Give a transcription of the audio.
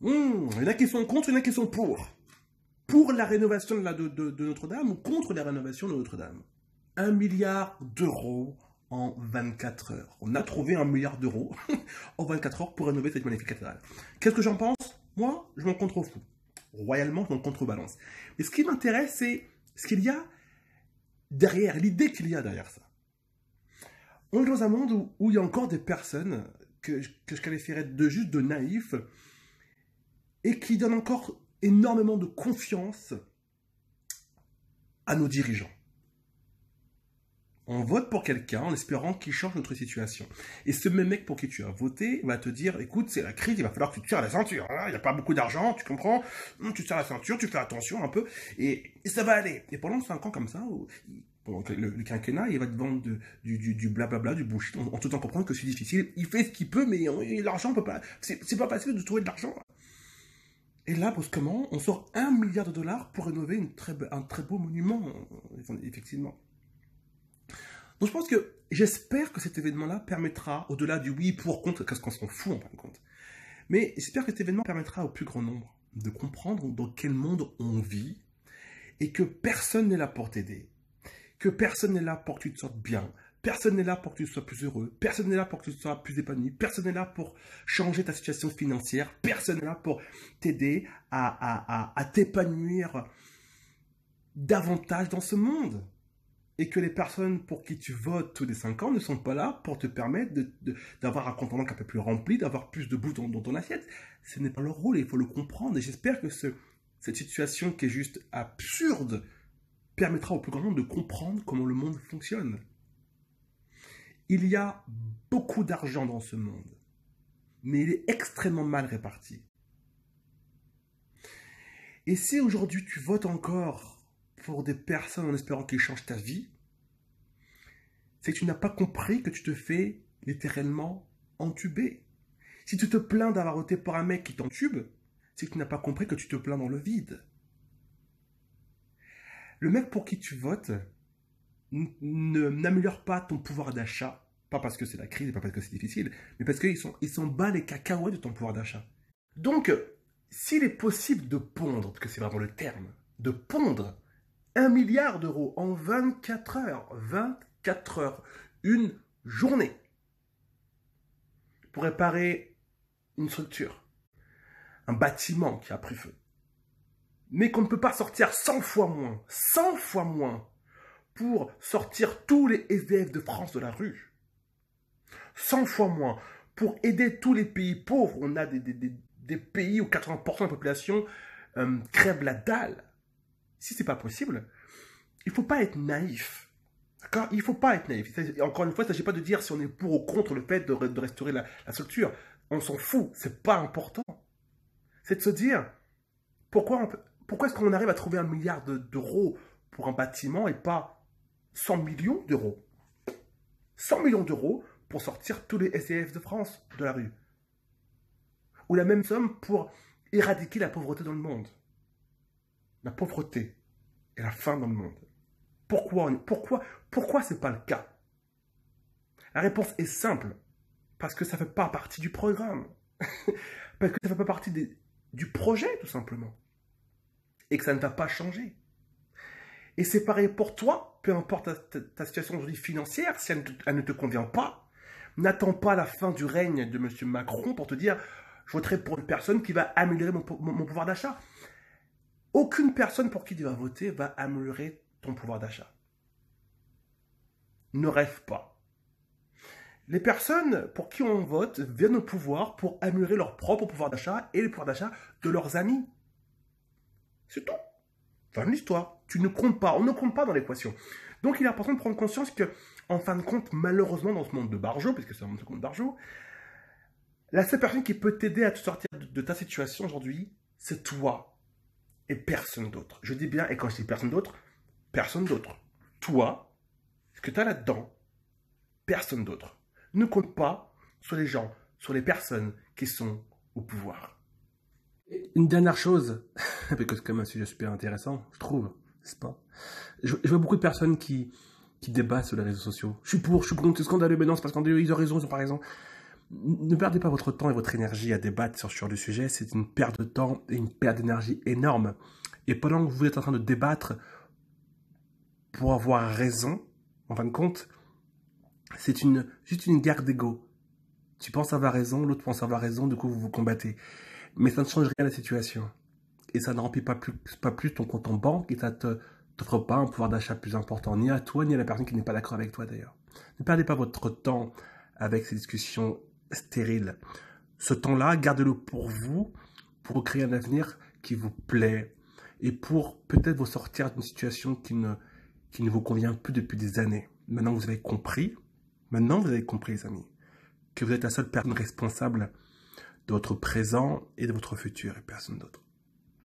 Il y en a qui sont contre, il y en a qui sont pour. Pour la rénovation de Notre-Dame ou contre la rénovation de Notre-Dame. 1 milliard d'euros en 24 heures. On a trouvé 1 milliard d'euros en 24 heures pour rénover cette magnifique cathédrale. Qu'est-ce que j'en pense? Moi, je m'en contrefous. Royalement, je m'en contrebalance. Mais ce qui m'intéresse, c'est ce qu'il y a derrière, l'idée qu'il y a derrière ça. On est dans un monde où il y a encore des personnes que je qualifierais de juste de naïfs et qui donnent encore énormément de confiance à nos dirigeants. On vote pour quelqu'un en espérant qu'il change notre situation. Et ce même mec pour qui tu as voté va te dire, écoute, c'est la crise, il va falloir que tu te serres la ceinture. Hein, il n'y a pas beaucoup d'argent, tu comprends? Tu te serres la ceinture, tu fais attention un peu, et ça va aller. Et pendant 5 ans comme ça, pendant le quinquennat, il va te vendre du blablabla, du bullshit, en tout en comprenant que c'est difficile. Il fait ce qu'il peut, mais l'argent peut pas. C'est pas facile de trouver de l'argent. Et là, brusquement, on sort 1 milliard de dollars pour rénover un très beau monument, effectivement. Donc je pense que, j'espère que cet événement-là permettra, au-delà du oui, pour, contre, qu'est-ce qu'on s'en fout en fin de compte, mais j'espère que cet événement permettra au plus grand nombre de comprendre dans quel monde on vit et que personne n'est là pour t'aider, que personne n'est là pour que tu te sortes bien, personne n'est là pour que tu sois plus heureux, personne n'est là pour que tu sois plus épanoui, personne n'est là pour changer ta situation financière, personne n'est là pour t'aider à t'épanouir davantage dans ce monde. Et que les personnes pour qui tu votes tous les 5 ans ne sont pas là pour te permettre d'avoir un compte en banque un peu plus rempli, d'avoir plus de bouffe dans ton assiette. Ce n'est pas leur rôle et il faut le comprendre. Et j'espère que cette situation qui est juste absurde permettra au plus grand nombre de comprendre comment le monde fonctionne. Il y a beaucoup d'argent dans ce monde, mais il est extrêmement mal réparti. Et si aujourd'hui tu votes encore pour des personnes en espérant qu'ils changent ta vie, c'est que tu n'as pas compris que tu te fais littéralement entuber. Si tu te plains d'avoir voté pour un mec qui t'entube, c'est que tu n'as pas compris que tu te plains dans le vide. Le mec pour qui tu votes n'améliore pas ton pouvoir d'achat, pas parce que c'est la crise, pas parce que c'est difficile, mais parce qu'ils s'en bat les cacahuètes de ton pouvoir d'achat. Donc, s'il est possible de pondre, parce que c'est vraiment le terme, de pondre 1 milliard d'euros en 24 heures. 24 heures. Une journée. Pour réparer une structure. Un bâtiment qui a pris feu. Mais qu'on ne peut pas sortir 100 fois moins. 100 fois moins. Pour sortir tous les SDF de France de la rue. 100 fois moins. Pour aider tous les pays pauvres. On a des pays où 80% de la population crève la dalle. Si c'est pas possible, il ne faut pas être naïf. D'accord? Il ne faut pas être naïf. Encore une fois, il ne s'agit pas de dire si on est pour ou contre le fait de restaurer la structure. On s'en fout. C'est pas important. C'est de se dire pourquoi est-ce qu'on arrive à trouver 1 milliard d'euros pour un bâtiment et pas 100 millions d'euros? 100 millions d'euros pour sortir tous les SDF de France de la rue. Ou la même somme pour éradiquer la pauvreté dans le monde. La pauvreté et la faim dans le monde. Pourquoi c'est pas le cas? La réponse est simple. Parce que ça ne fait pas partie du programme. Parce que ça ne fait pas partie du projet, tout simplement. Et que ça ne va pas changer. Et c'est pareil pour toi, peu importe ta situation aujourd'hui financière, si elle ne te convient pas, n'attends pas la fin du règne de M. Macron pour te dire « je voterai pour une personne qui va améliorer mon pouvoir d'achat ». Aucune personne pour qui tu vas voter va améliorer ton pouvoir d'achat. Ne rêve pas. Les personnes pour qui on vote viennent au pouvoir pour améliorer leur propre pouvoir d'achat et le pouvoir d'achat de leurs amis. C'est tout. Fin de l'histoire. Tu ne comptes pas. On ne compte pas dans l'équation. Donc il est important de prendre conscience que, en fin de compte, malheureusement, dans ce monde de barjots, puisque c'est un monde de barjots, la seule personne qui peut t'aider à te sortir de ta situation aujourd'hui, c'est toi. Et personne d'autre. Je dis bien, et quand je dis personne d'autre, toi, ce que tu as là-dedans, personne d'autre. Ne compte pas sur les gens, sur les personnes qui sont au pouvoir. Une dernière chose, parce que c'est quand même un sujet super intéressant, je trouve, n'est-ce pas? Je vois beaucoup de personnes qui débattent sur les réseaux sociaux. Je suis pour, je suis contre, c'est scandaleux, mais non, c'est pas scandaleux, ils ont raison, ils ont pas raison. Ne perdez pas votre temps et votre énergie à débattre sur le sujet. C'est une perte de temps et une perte d'énergie énorme. Et pendant que vous êtes en train de débattre pour avoir raison, en fin de compte, c'est juste une guerre d'ego. Tu penses avoir raison, l'autre pense avoir raison, du coup vous vous combattez. Mais ça ne change rien à la situation. Et ça ne remplit pas plus ton compte en banque et ça t'offre pas un pouvoir d'achat plus important, ni à toi, ni à la personne qui n'est pas d'accord avec toi d'ailleurs. Ne perdez pas votre temps avec ces discussions stériles. Ce temps-là, gardez-le pour vous, pour créer un avenir qui vous plaît et pour peut-être vous sortir d'une situation qui ne vous convient plus depuis des années. Maintenant vous avez compris, les amis, que vous êtes la seule personne responsable de votre présent et de votre futur et personne d'autre.